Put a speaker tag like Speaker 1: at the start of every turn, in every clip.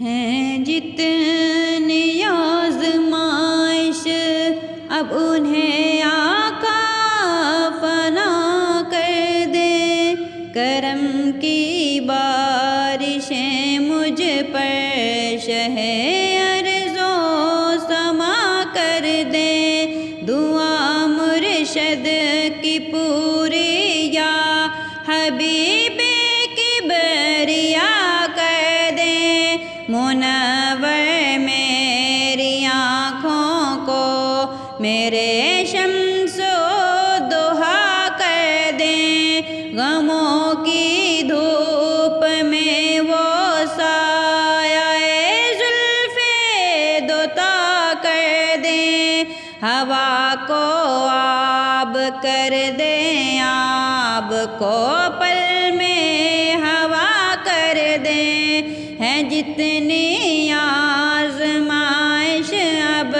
Speaker 1: ہیں جتنی آزمائش اب انہیں آقا فنا کر دے، کرم کی بارشیں مجھ پر شہ ارض و سما کر دے، دعا مرشد کی پوری یا حبیب کبریا کر دے، منور میری آنکھوں کو میرے شمس و ضحیٰ کر دیں، غموں کی دھوپ میں وہ سایہ زلف دوتا کر دیں، ہوا کو آب کر دیں، آب کو پل میں ہوا کر دیں، ہے جتنی آزمائش اب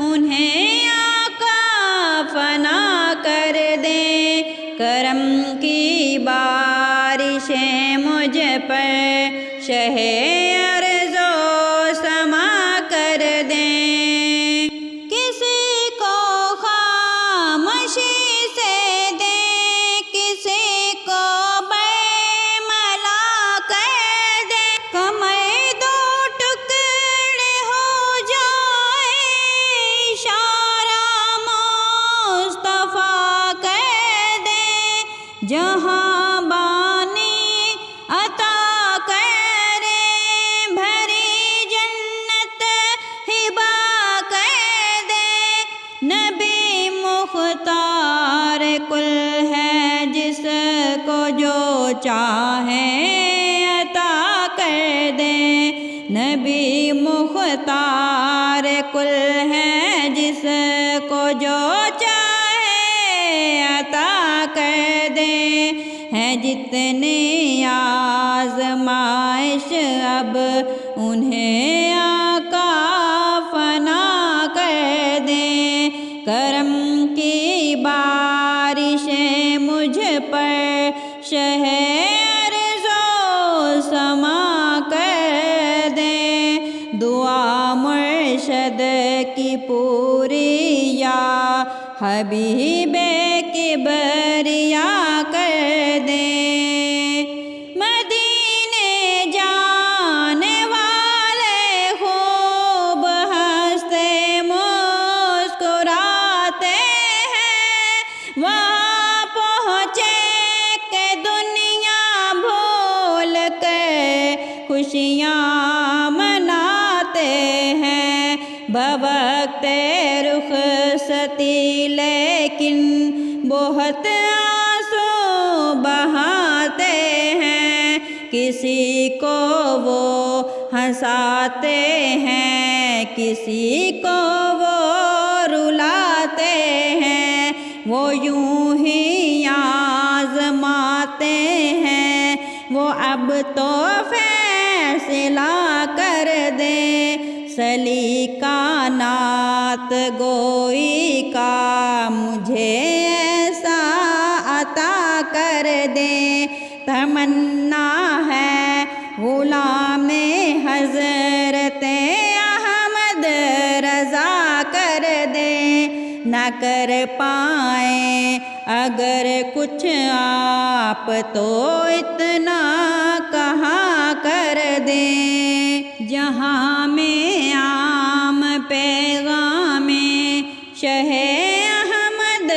Speaker 1: انہیں آقا فنا کر دیں، کرم کی بارشیں مجھ پر شہ ارض و سما کر دیں، کسی کو خاموشی سے دیں، کسی کو برملا کر دیں، کمر دو ٹکڑے ہو جائے، اشارہ مصطفیٰ کر دیں، جہاں بانی عطا کریں، بھری جنت ہبا کر دیں، نبی مختار کل ہے، جس کو جو چاہے عطا کر دیں، نبی مختار کل ہے، جس کو جو چاہے عطا کر دیں، ہے جتنی آزمائش اب انہیں آقا فنا کر دیں، کرم کی بارشیں مجھ پر شہ ارض و سما کر دیں، دعا مرشد کی پوری یا حبیب کبریا کر دیں، مدینے جانے والے خوب ہنستے مسکراتے ہیں، وہاں پہنچے کہ دنیا بھول کر خوشیاں مناتے ہیں، بوقت رخصتی لیکن بہت آنسو بہاتے ہیں، کسی کو وہ ہنساتے ہیں، کسی کو وہ رلاتے ہیں، وہ یوں ہی آزماتے ہیں، وہ اب تو فیصلہ کر دیں، سلیقانات گوئی کا مجھے ایسا عطا کر دیں، تمنا ہے غلام حضرت احمد رضا کر دیں، نہ کر پائیں اگر کچھ آپ تو اتنا کہاں کر دیں، جہاں میں عام پیغام شہ احمد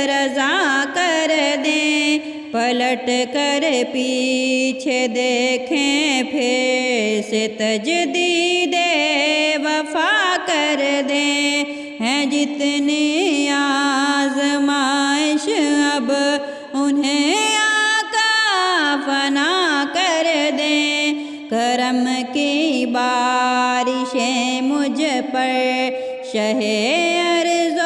Speaker 1: رضا کر دیں، پلٹ کر پیچھے دیکھیں پھر سے تجدید وفا کر دیں، ہے جتنی آزمائش اب انہیں آقا فنا کر دیں، کرم کی بارشیں مجھ پر شہ ارض و